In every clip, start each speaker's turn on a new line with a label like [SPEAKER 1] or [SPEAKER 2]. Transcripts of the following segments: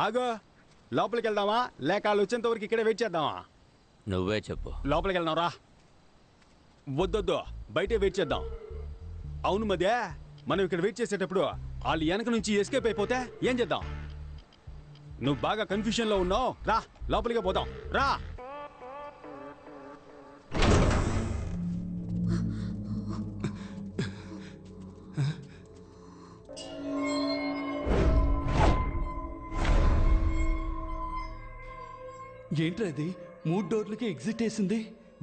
[SPEAKER 1] ఆగో లోపలికి వెళ్దామా లేక వాళ్ళు వచ్చేంత వరకు ఇక్కడే వెయిట్ చేద్దామా?
[SPEAKER 2] నువ్వే చెప్పు.
[SPEAKER 1] లోపలికి వెళ్దాం రా. వద్దొద్దు, బయటే వెయిట్ చేద్దాం. అవును మధ్య మనం ఇక్కడ వెయిట్ చేసేటప్పుడు వాళ్ళు వెనక నుంచి ఎస్కేప్ అయిపోతే ఏం చేద్దాం? నువ్వు బాగా కన్ఫ్యూజన్లో ఉన్నావు. రా లోపలికే పోదాం రా.
[SPEAKER 3] ఏంట్రా ఇది 3 డోర్లకి ఎగ్జిట్ వేసింది?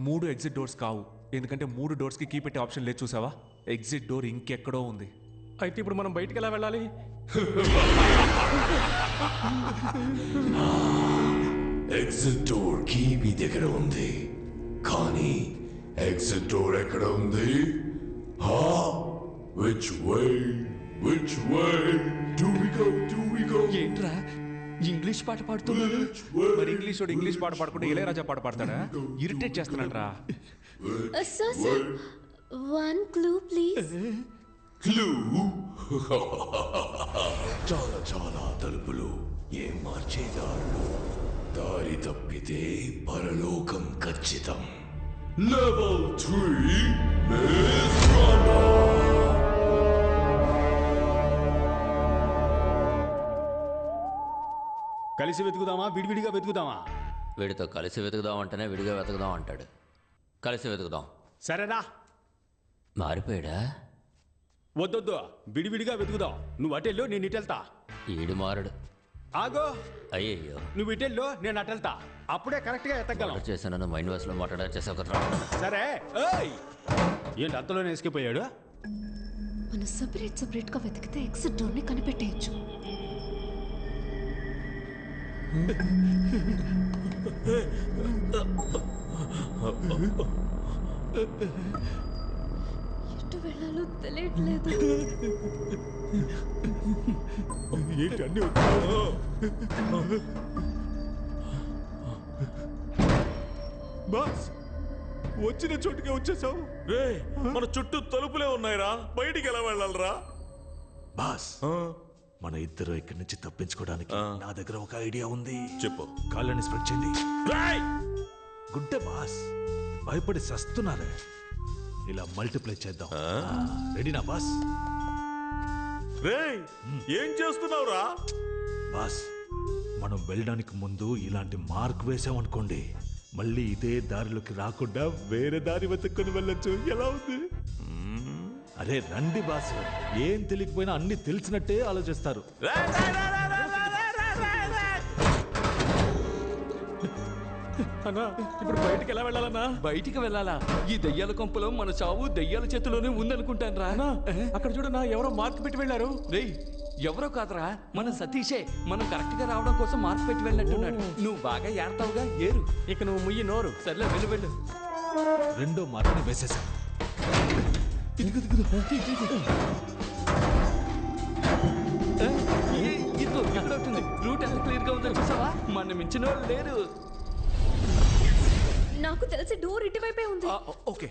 [SPEAKER 4] 3 ఎగ్జిట్ డోర్స్ కావు, ఎందుకంటే 3 డోర్స్కి కీ పెట్టే ఆప్షన్ లేదు. చూసావా, ఎగ్జిట్ డోర్ ఇంకెక్కడో ఉంది.
[SPEAKER 3] అయితే ఇప్పుడు మనం బయటికి ఎలా వెళ్ళాలి?
[SPEAKER 5] ఎగ్జిట్ డోర్ కీ మీ దగ్గర ఉంది, కానీ ఎగ్జిట్ డోర్ ఎక్కడ ఉంది? Which way do we go?
[SPEAKER 3] ఏంట్రా ఇంగ్లీష్ పాట పాడుతున్నాడు?
[SPEAKER 4] మరి ఇంగ్లీష్ పాట పాడకుండా ఇళయరాజా పాట పాడతాడా? ఇరిటేట్ చేస్తున్నాడ్రా.
[SPEAKER 6] Sir one clue please.
[SPEAKER 5] Clue? చాలా తలుపులు, ఏం మార్చేదారులు, దారి తప్పితే పరలోకం ఖచ్చితం. లెవెల్ 3 మిస్ రాండా.
[SPEAKER 1] కలిసి వెతుకుదామా విడివిడిగా వెతుకుదామా?
[SPEAKER 2] వీడితో కలిసి వెతుకుదాం అంటేనే విడిగా వెతుకుదాం అంటాడు. కలిసి వెతుకుదాం.
[SPEAKER 1] సరేనా?
[SPEAKER 2] మారిపోయాడా?
[SPEAKER 1] వద్దొద్దు, విడివిడిగా వెతుకుదాం. నువ్వు అటెల్లో నేను ఇటెళ్తా.
[SPEAKER 2] ఈడు మారడు.
[SPEAKER 1] ఆగో,
[SPEAKER 2] అయ్యయ్యో,
[SPEAKER 1] నువ్వు ఇటెల్లో నేను అటెళ్తా. అప్పుడే కరెక్ట్గా ఎత్తగలం.
[SPEAKER 2] చేశాను మైండ్ వాయిస్లో మాట్లాడారు కదరా.
[SPEAKER 1] సరే. ఏంటి అంతలోనే ఎస్కేపోయాడు?
[SPEAKER 6] మనం సపరేట్గా వెతికితే ఎగ్జిట్ డోర్ని కనిపెట్టేయచ్చు. ఎటు వెళ్ళాలో తెలియట్లేదు.
[SPEAKER 4] బాస్, వచ్చిన చోటుకే వచ్చేసావు.
[SPEAKER 5] రే, మన చుట్టూ తలుపులే ఉన్నాయిరా, బయటికి ఎలా వెళ్ళాలరా?
[SPEAKER 7] బాస్, మన ఇద్దరు ఇక్కడి నుంచి తప్పించుకోవడానికి నా దగ్గర ఒక ఐడియా ఉంది.
[SPEAKER 5] చెప్పు.
[SPEAKER 7] కాళ్ళని స్ప్రెడ్ చేయండి. గుడ్డే బాస్, భయపడి సస్తున్నారే. ఇలా మల్టిప్లై చేద్దాం. రెడీనా బాస్?
[SPEAKER 5] రే, ఏం చేస్తున్నావురా?
[SPEAKER 7] బాస్, మనం వెళ్ళడానికి ముందు ఇలాంటి మార్క్ వేసామనుకోండి, మళ్ళీ ఇదే దారిలోకి రాకుండా వేరే దారి వెతుక్కొని వెళ్ళొచ్చు. ఎలా ఉంది? అరే రండి బాస్, ఏం తెలియకపోయినా అన్ని తెలిసినట్టే ఆలోచిస్తారు.
[SPEAKER 3] అన్నా, ఇప్పుడు బయటికి ఎలా వెళ్ళాలన్నా? బయటికి వెళ్ళాలా? ఈ దెయ్యాల కొంపలో మన చావు దెయ్యాల చేతిలోనే ఉందనుకుంటాను రా. అక్కడ చూడన్నా, ఎవరో మార్క్ పెట్టి వెళ్ళారు. రేయ్, ఎవరో కాదురా, మన సతీషే. మనం కరెక్ట్ గా రావడం కోసం మార్క్ పెట్టి వెళ్ళినట్టున్నాడు. నువ్వు బాగా ఏడతావుగా, ఏరు. ఇక నువ్వు ముయ్యి నోరు. సర్లే, వెళ్ళు.
[SPEAKER 7] రెండో మార్క్ని వేసేసాం.
[SPEAKER 3] ఇదిగో ఇక్కడ ఉంటుంది. రూట్ ఎంత క్లియర్ గా ఉందో చూసావా? మన మించిన వాళ్ళు లేరు.
[SPEAKER 6] నాకు తెలిసి డోర్ ఇటువైపే ఉంది.
[SPEAKER 4] Okay,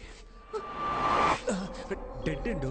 [SPEAKER 4] dead end.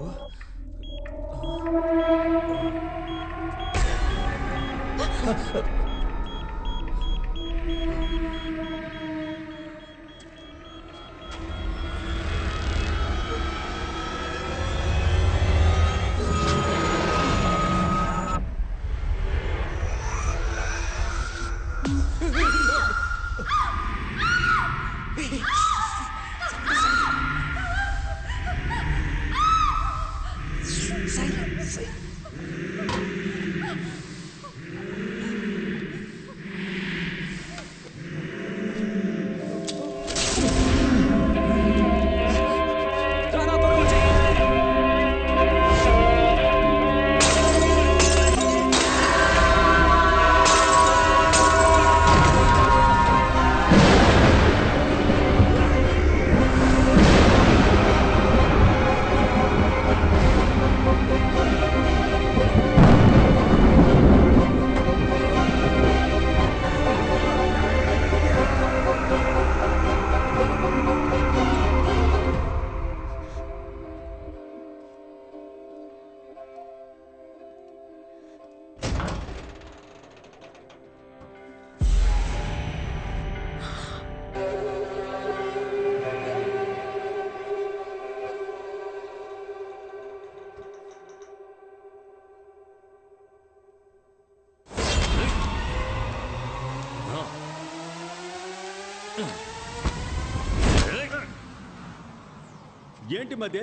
[SPEAKER 1] ఏంటి మధ్య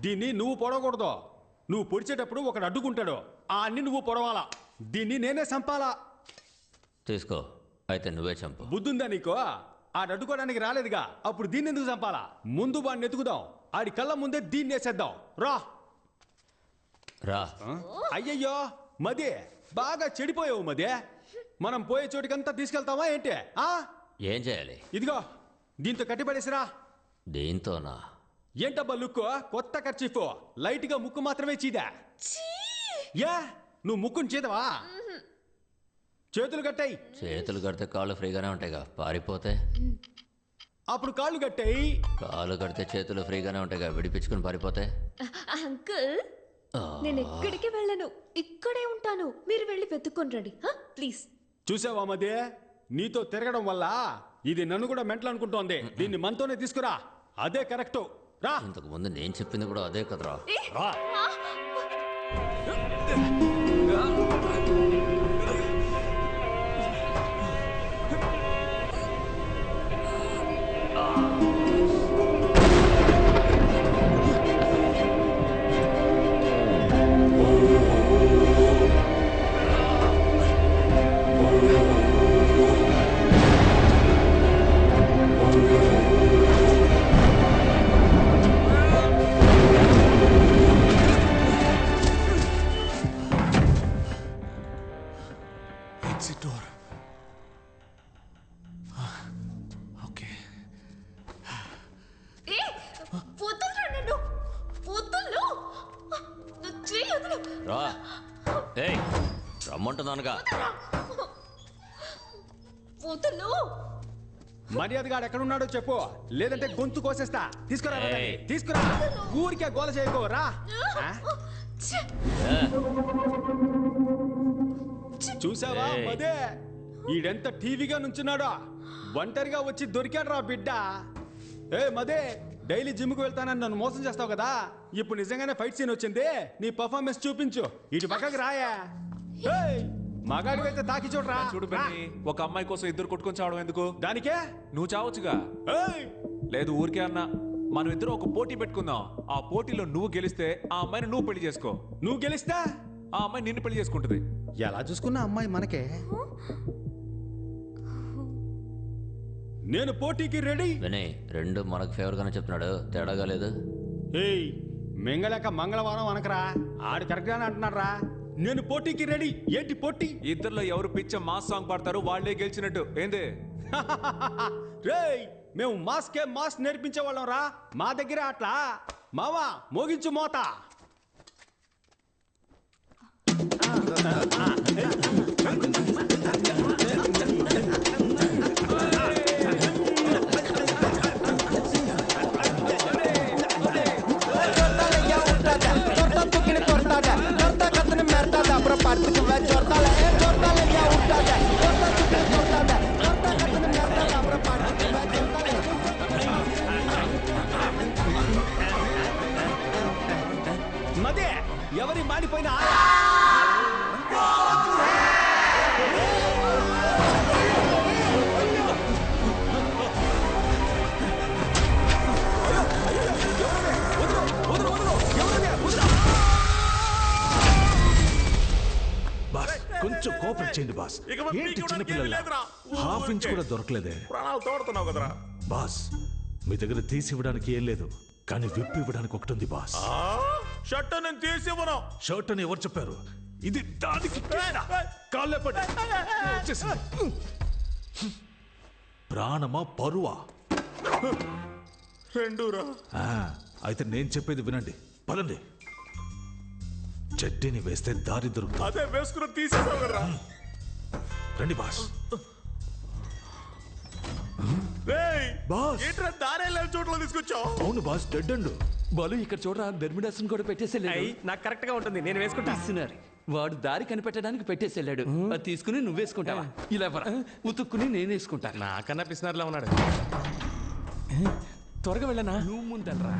[SPEAKER 1] దీన్ని నువ్వు పొడవకూడదు. నువ్వు పొడిచేటప్పుడు ఒకడు అడ్డుకుంటాడు, ఆ అన్ని నువ్వు పొడవాలా. దీన్ని నేనే చంపాలా.
[SPEAKER 2] తీసుకో, అయితే నువ్వే చంపు.
[SPEAKER 1] బుద్ధుందా నీకు? ఆడు అడ్డుకోవడానికి రాలేదుగా, అప్పుడు దీన్ని ఎందుకు చంపాలా? ముందు వాడిని ఎత్తుకుదాం, ఆడి కళ్ళ ముందే దీన్ని వేసేద్దాం. రా
[SPEAKER 2] రా.
[SPEAKER 1] అయ్యయ్యో మదే, బాగా చెడిపోయావు మదే. మనం పోయే చోటికంతా తీసుకెళ్తావా ఏంటి?
[SPEAKER 2] ఏం చేయాలి?
[SPEAKER 1] ఇదిగో దీంతో కట్టిపడేసిరా.
[SPEAKER 2] దీంతోనా?
[SPEAKER 1] ఏంటబ్బా లుక్కు? కొత్త ఖర్చీఫ్, లైట్ గా ముక్కు మాత్రమే చీదా. యా, నువ్వు ముక్కుని చీదవా? చేతులు కట్టాయి.
[SPEAKER 2] చేతులు కడితే కాళ్ళు ఫ్రీగానే ఉంటాయిగా, పారిపోతే
[SPEAKER 1] అప్పుడు కాళ్ళు కట్టాయి.
[SPEAKER 2] కాళ్ళు కడితే చేతులు ఫ్రీగానే ఉంటాయిగా, విడిపించుకుని పారిపోతే.
[SPEAKER 6] అంకుల్, నేను ఎక్కడికి వెళ్ళను, ఇక్కడే ఉంటాను. మీరు వెళ్ళి వెతుక్కొని రండి ప్లీజ్.
[SPEAKER 1] చూసావా మదే, నీతో తిరగడం వల్ల ఇది నన్ను కూడా మెంటల్ అనుకుంటోంది. దీన్ని మనతోనే తీసుకురా, అదే కరెక్ట్. రా.
[SPEAKER 2] ఇంతకు ముందు నేను చెప్పింది కూడా అదే కదరా.
[SPEAKER 1] రా.
[SPEAKER 4] Exit door. ఓకే.
[SPEAKER 2] రా. ఏయ్, రమ్మంటున్నానుగా.
[SPEAKER 1] మర్యాదగా ఎక్కడున్నాడో చెప్పు, లేదంటే గొంతు కోసేస్తా. తీసుకురా
[SPEAKER 2] ఏయ్.
[SPEAKER 1] తీసుకురా. ఊరికే గోల చేయకో. రా. చూసావా
[SPEAKER 2] ఏయ్.
[SPEAKER 1] మదే, ఈడెంత టీవీగా నుంచున్నాడో. ఒంటరిగా వచ్చి దొరికాడు రా బిడ్డ. ఏ మదే, డైలీ జిమ్కి వెళ్తానని నన్ను మోసం చేస్తావు కదా, ఇప్పుడు నిజంగానే ఫైట్ సీన్ వచ్చింది. నీ పర్ఫార్మెన్స్ చూపించు. ఇటు పక్కకి రాయా. మగాడి అయితే తాకి చూడరా.
[SPEAKER 4] చూడు బెన్నీ, ఒక అమ్మాయి కోసం ఇద్దరు కొట్టుకొని చావడం ఎందుకు?
[SPEAKER 1] దానికే
[SPEAKER 4] నువ్వు చావచ్చుగా. లేదు, ఊరికే అన్నా. మనం ఇద్దరు ఒక పోటీ పెట్టుకుందాం. ఆ పోటీలో నువ్వు గెలిస్తే ఆ అమ్మాయిని నువ్వు పెళ్లి చేసుకో.
[SPEAKER 1] నువ్వు గెలిస్తా
[SPEAKER 4] ఆ అమ్మాయి నిన్ను పెళ్లి చేసుకుంటుంది.
[SPEAKER 1] ఎలా చూసుకున్న అమ్మాయి మనకే. నేను పోటీకి రెడీ.
[SPEAKER 2] వినయ్, రెండు మనకు ఫేవర్ గానే చెప్తున్నాడు, తేడాగా లేదు.
[SPEAKER 1] ఏయ్, మెంగళక మంగళవారం అనకరా. ఆడు కరెక్ట్ గానే అంటున్నాడు రా. నేను పోటీకి రెడీ. ఏంటి పోటీ?
[SPEAKER 4] ఇద్దరులో ఎవరు పిచ్చ మాస్ సాంగ్ పాడతారో వాళ్ళే గెలిచినట్టు. ఏంది?
[SPEAKER 1] రేయ్, మేము మాస్కే మాస్ నేర్పించే వాళ్ళం రా. మా దగ్గర అట్లా. మావా, మోగించు మోత. మదే, ఎవరి మాడిపోయినా
[SPEAKER 7] బాస్, కొంచెం కోఆపరేట్ చేయండి బాస్. ఏంటి చిన్నపిల్లల హాఫ్ ఇంచ్ కూడా దొరకలేదే.
[SPEAKER 5] ప్రాణాలు తోడుతున్నావు కదరా.
[SPEAKER 7] బాస్, మీ దగ్గర తీసి ఇవ్వడానికి ఏం లేదు, కానీ విప్పి ఇవ్వడానికి ఒకటి ఉంది బాస్.
[SPEAKER 5] షర్ట్ నేను తీసి ఇవ్వను.
[SPEAKER 7] షర్ట్ అని ఎవరు చెప్పారు? ఇది దానికి కాళ్ళే పడి వచ్చేసింది. ప్రాణమా పరువా?
[SPEAKER 5] రెండురా.
[SPEAKER 7] అయితే నేను చెప్పేది వినండి, పదండి. చెడ్డీని వేస్తే దారి దొరుకుతుంది.
[SPEAKER 5] అదే వేసుకుని తీసేసావు కదరా.
[SPEAKER 7] రండి బాస్. బాస్,
[SPEAKER 5] ఏంట్రా దారే లేని చోట్ల తీసుకొచ్చావు?
[SPEAKER 7] అవును బాస్, డెడ్ అండ్.
[SPEAKER 3] బాలు, ఇక్కడ చూడరా, బెర్మిడాస్ని కూడా పెట్టేసేళ్ళాడు.
[SPEAKER 8] నాకు కరెక్ట్ గా ఉంటుంది, నేను వేసుకుంటా.
[SPEAKER 3] ఇస్తున్నారు. వాడు దారి కనిపెట్టడానికి పెట్టేసేళ్ళాడు. అది తీసుకుని నువ్వు వేసుకుంటావా? ఇలా ఎవరా ఉతుక్కుని నేను వేసుకుంటా.
[SPEAKER 8] నాకన్నా పిసినారులా ఉన్నాడు. త్వరగా వెళ్ళనా?
[SPEAKER 3] నువ్వు ముందలరా.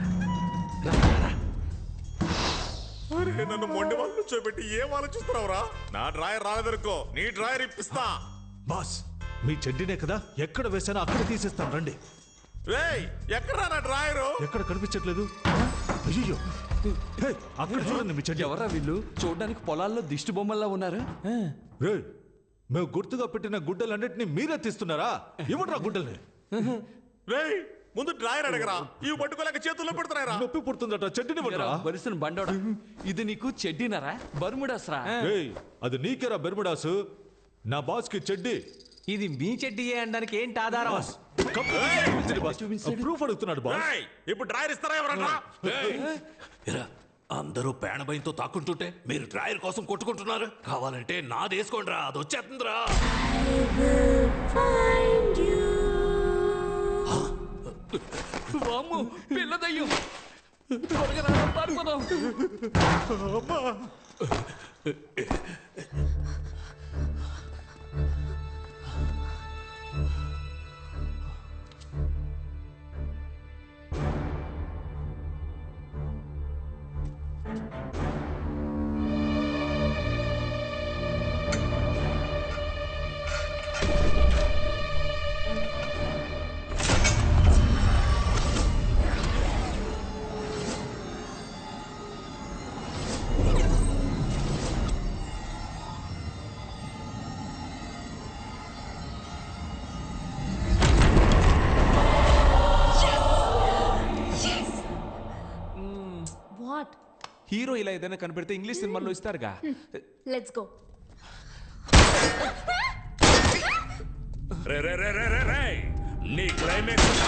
[SPEAKER 5] అరే, నన్ను మొండి వాళ్ళు చూపెట్టి ఏం ఆలోచిస్తున్నావురా? నా డ్రాయర్ రాలేదనుకో, నీ డ్రాయర్ ఇప్పిస్తా.
[SPEAKER 7] బాస్, మీ చెడ్డీనే కదా, ఎక్కడ వేసానో అక్కడ తీసేస్తాను రండి.
[SPEAKER 5] ఎక్కడ డ్రాయరు?
[SPEAKER 7] ఎక్కడ కనిపించట్లేదు? అయ్యో, అక్కడ చూడండి మీ చెడ్డి.
[SPEAKER 3] ఎవరా వీళ్ళు? చూడడానికి పొలాల్లో దిష్టి బొమ్మల్లా ఉన్నారు.
[SPEAKER 7] రేయ్, మేము గుర్తుగా పెట్టిన గుడ్డలన్నిటిని మీరే తీస్తున్నారా? ఇవ్వట్రా గుడ్డల్ని.
[SPEAKER 5] రేయ్ ముందు డ్రాయర్ అడగరా, ఇవి పట్టుకోలేక చేతుల్లో పెడుతున్నారా?
[SPEAKER 7] నొప్పి పుడుతుందట, చెడ్డిని పడరా.
[SPEAKER 3] బలిసిన బండోడా, ఇది నీకు చెడ్డినరా బర్ముడాస్ రా?
[SPEAKER 7] రేయ్, అది నీకేరా బెర్ముడాసు, నా బాస్ కి చెడ్డి.
[SPEAKER 8] ఇది మీ చెడ్డీయే అనడానికి ఏంటి ఆధారం?
[SPEAKER 7] ప్రూఫ్ అడుగుతున్నాడు బాస్.
[SPEAKER 5] ఇప్పుడు డ్రాయర్ ఇస్తారా ఎవరన్నా?
[SPEAKER 9] అందరూ పేణభయంతో తాకుంటుంటే మీరు డ్రాయర్ కోసం కొట్టుకుంటున్నారు. కావాలంటే నాది వేసుకోండి రా, అది వచ్చేస్తుందిరా.
[SPEAKER 3] వామ్మో, పిల్ల దయ్యం. త్వరగా రా, పారిపోదాం.
[SPEAKER 6] వాట్?
[SPEAKER 4] హీరో ఇలా ఏదైనా కనిపెడితే ఇంగ్లీష్ సినిమాల్లో ఇస్తారుగా.
[SPEAKER 6] Let's go.
[SPEAKER 5] నీ క్లైమాక్స్